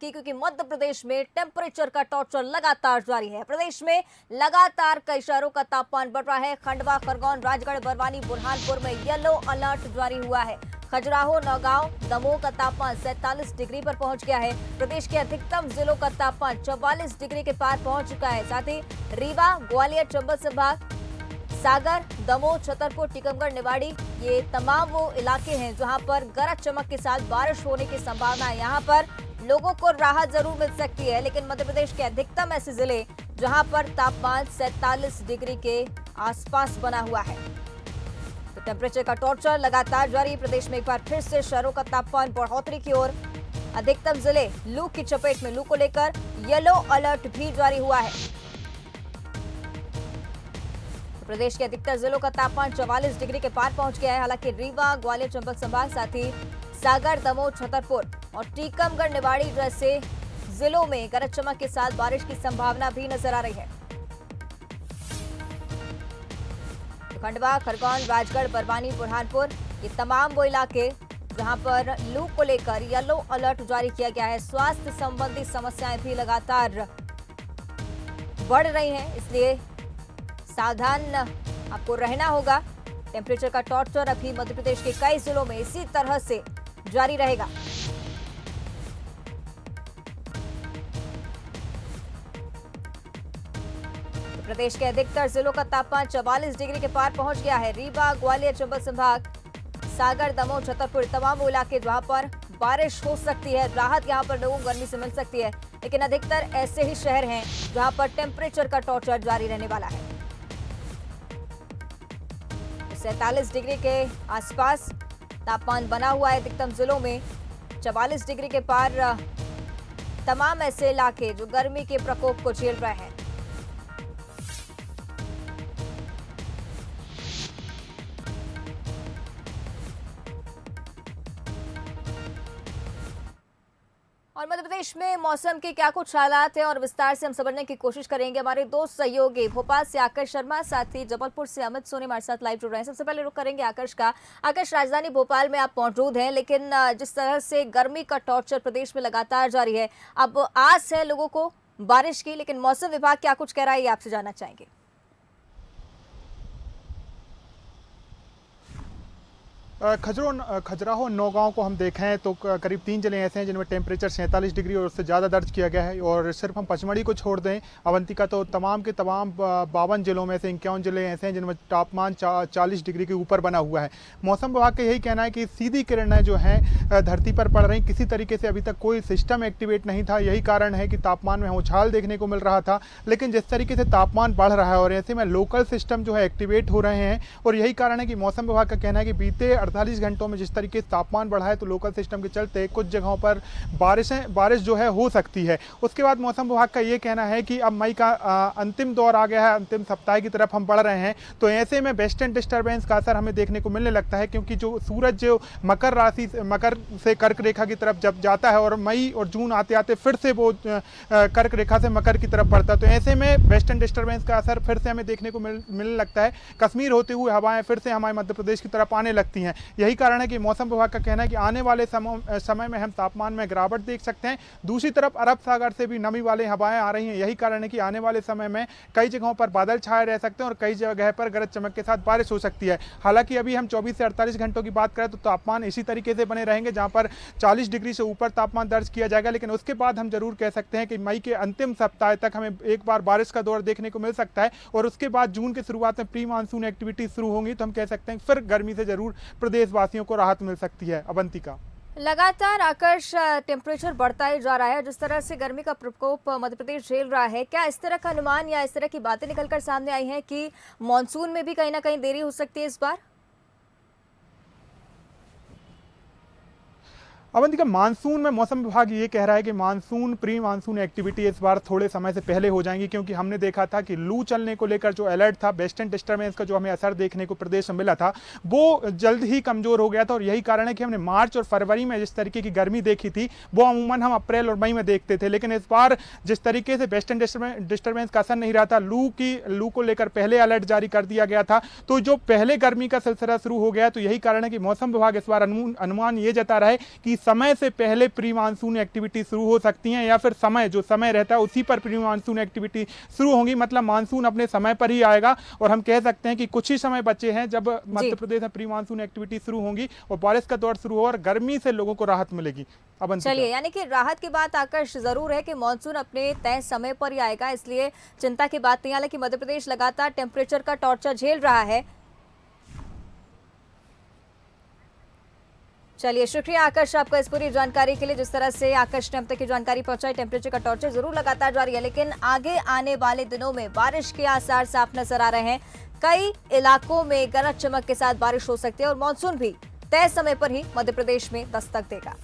की, क्योंकि मध्य प्रदेश में टेम्परेचर का टॉर्चर लगातार जारी है। प्रदेश में लगातार कई शहरों का तापमान बढ़ रहा है। खंडवा, खरगोन, राजगढ़, बरवानी, बुरहानपुर में येलो अलर्ट जारी हुआ है। खजुराहो, नौगांव, दमोह का तापमान 47 डिग्री पर पहुंच गया है। प्रदेश के अधिकतम जिलों का तापमान 44 डिग्री के पार पहुंच चुका है। साथ ही रीवा, ग्वालियर, चंबल संभाग, सागर, दमोह, छतरपुर, टीकमगढ़, निवाड़ी, ये तमाम वो इलाके हैं जहां पर गरज चमक के साथ बारिश होने की संभावना है। यहां पर लोगों को राहत जरूर मिल सकती है, लेकिन मध्य प्रदेश के अधिकतम ऐसे जिले जहां पर तापमान 47 डिग्री के आसपास बना हुआ है। तो टेम्परेचर का टॉर्चर लगातार जारी। प्रदेश में एक बार फिर से शहरों का तापमान बढ़ोतरी की ओर। अधिकतम जिले लू की चपेट में। लू को लेकर येलो अलर्ट भी जारी हुआ है। प्रदेश के अधिकतर जिलों का तापमान 44 डिग्री के पार पहुंच गया है। हालांकि रीवा, ग्वालियर, चंबल संभाग, साथ ही सागर, दमोह, छतरपुर और टीकमगढ़, निवाड़ी जैसे जिलों में गरज चमक के साथ बारिश की संभावना भी नजर आ रही है। तो खंडवा, खरगोन, राजगढ़, बरवानी, बुरहानपुर, ये तमाम वो इलाके जहां पर लू को लेकर येलो अलर्ट जारी किया गया है। स्वास्थ्य संबंधी समस्याएं भी लगातार बढ़ रही हैं, इसलिए सावधान आपको रहना होगा। टेम्परेचर का टॉर्चर अभी मध्य प्रदेश के कई जिलों में इसी तरह से जारी रहेगा। तो प्रदेश के अधिकतर जिलों का तापमान 44 डिग्री के पार पहुंच गया है। रीवा, ग्वालियर, चंबल संभाग, सागर, दमोह, छतरपुर, तमाम वो इलाके जहां पर बारिश हो सकती है। राहत यहां पर लोगों को गर्मी से मिल सकती है, लेकिन अधिकतर ऐसे ही शहर हैं जहां पर टेम्परेचर का टॉर्चर जारी रहने वाला है। 47 डिग्री के आसपास तापमान बना हुआ है अधिकतम जिलों में। 44 डिग्री के पार तमाम ऐसे इलाके जो गर्मी के प्रकोप को झेल रहे हैं। और मध्य प्रदेश में मौसम के क्या कुछ हालात हैं और विस्तार से हम समझने की कोशिश करेंगे। हमारे दो सहयोगी भोपाल से आकर्ष शर्मा, साथ ही जबलपुर से अमित सोनी हमारे साथ लाइव जुड़ रहे हैं। सबसे पहले रुख करेंगे आकर्ष का। आकर्ष, राजधानी भोपाल में आप मौजूद हैं, लेकिन जिस तरह से गर्मी का टॉर्चर प्रदेश में लगातार जारी है, अब आस है लोगों को बारिश की, लेकिन मौसम विभाग क्या कुछ कह रहा है ये आपसे जानना चाहेंगे। खजुराहो, नौगांव को हम देखें तो करीब 3 जिले ऐसे हैं जिनमें टेम्परेचर 47 डिग्री और उससे ज़्यादा दर्ज किया गया है। और सिर्फ हम पचमढ़ी को छोड़ दें, अवंतिका, तो तमाम के तमाम 52 जिलों में से 51 जिले ऐसे हैं जिनमें तापमान 40 डिग्री के ऊपर बना हुआ है। मौसम विभाग का यही कहना है कि सीधी किरणें जो हैं धरती पर पड़ रही, किसी तरीके से अभी तक कोई सिस्टम एक्टिवेट नहीं था। यही कारण है कि तापमान में उछाल देखने को मिल रहा था। लेकिन जिस तरीके से तापमान बढ़ रहा है और ऐसे में लोकल सिस्टम जो है एक्टिवेट हो रहे हैं, और यही कारण है कि मौसम विभाग का कहना है कि बीते 48 घंटों में जिस तरीके से तापमान बढ़ा है, तो लोकल सिस्टम के चलते कुछ जगहों पर बारिश जो है हो सकती है। उसके बाद मौसम विभाग का ये कहना है कि अब मई का अंतिम दौर आ गया है, अंतिम सप्ताह की तरफ हम बढ़ रहे हैं। तो ऐसे में वेस्टर्न डिस्टर्बेंस का असर हमें देखने को मिलने लगता है, क्योंकि जो सूरज जो मकर से कर्क रेखा की तरफ जब जाता है और मई और जून आते आते फिर से वो कर्क रेखा से मकर की तरफ बढ़ता है, तो ऐसे में वेस्टर्न डिस्टर्बेंस का असर फिर से हमें देखने को मिलने लगता है। कश्मीर होते हुए हवाएं फिर से हमारे मध्य प्रदेश की तरफ आने लगती हैं। यही कारण है कि मौसम विभाग का कहना है कि आने वाले समय में हम तापमान में गिरावट देख सकते हैं। दूसरी तरफ अरब सागर से भी नमी वाली हवाएं आ रही हैं। यही कारण है कि आने वाले समय में कई जगहों पर बादल छाए रह सकते हैं और कई जगह पर गरज चमक के साथ बारिश हो सकती है। हालांकि अभी हम 24 से 48 घंटों की बात करें तो तापमान इसी तरीके से बने रहेंगे, जहां पर 40 डिग्री से ऊपर तापमान दर्ज किया जाएगा। लेकिन उसके बाद हम जरूर कह सकते हैं कि मई के अंतिम सप्ताह तक हमें एक बार बारिश का दौर देखने को मिल सकता है, और उसके बाद जून की शुरुआत में प्री मानसून एक्टिविटी शुरू होंगी, तो हम कह सकते हैं फिर गर्मी से जरूर प्रदेशवासियों को राहत मिल सकती है। अवंतिका, लगातार आकर्ष टेम्परेचर बढ़ता ही जा रहा है। जिस तरह से गर्मी का प्रकोप मध्य प्रदेश झेल रहा है, क्या इस तरह का अनुमान या इस तरह की बातें निकलकर सामने आई हैं कि मॉनसून में भी कहीं ना कहीं देरी हो सकती है इस बार? अवंतिका, मानसून में मौसम विभाग ये कह रहा है कि मानसून प्री मानसून एक्टिविटी इस बार थोड़े समय से पहले हो जाएंगी, क्योंकि हमने देखा था कि लू चलने को लेकर जो अलर्ट था, वेस्टर्न डिस्टर्बेंस का जो हमें असर देखने को प्रदेश में मिला था, वो जल्द ही कमजोर हो गया था। और यही कारण है कि हमने मार्च और फरवरी में जिस तरीके की गर्मी देखी थी, वो अमूमन हम अप्रैल और मई में देखते थे। लेकिन इस बार जिस तरीके से वेस्टर्न डिस्टर्बेंस का असर नहीं रहा था, लू को लेकर पहले अलर्ट जारी कर दिया गया था, तो जो पहले गर्मी का सिलसिला शुरू हो गया। तो यही कारण है कि मौसम विभाग इस बार अनुमान ये जता रहा है कि समय से पहले प्री मानसून एक्टिविटी शुरू हो सकती हैं, या फिर जो समय रहता है उसी पर प्री मानसून एक्टिविटी शुरू होंगी। मतलब मानसून अपने समय पर ही आएगा और हम कह सकते हैं कि कुछ ही समय बचे हैं जब मध्य प्रदेश में प्री मानसून एक्टिविटी शुरू होंगी और बारिश का दौर शुरू हो और गर्मी से लोगों को राहत मिलेगी। चलिए, यानी कि राहत की बात आकर्ष जरूर है कि मानसून अपने तय समय पर ही आएगा, इसलिए चिंता की बात नहीं। हालांकि मध्य प्रदेश लगातार टेम्परेचर का टॉर्चर झेल रहा है। चलिए, शुक्रिया आकर्ष आपका इस पूरी जानकारी के लिए। जिस तरह से आकर्ष ने अब तक की जानकारी पहुंचाई, टेम्परेचर का टॉर्चर जरूर लगातार जारी है, लेकिन आगे आने वाले दिनों में बारिश के आसार साफ नजर आ रहे हैं। कई इलाकों में गरज चमक के साथ बारिश हो सकती है और मानसून भी तय समय पर ही मध्य प्रदेश में दस्तक देगा।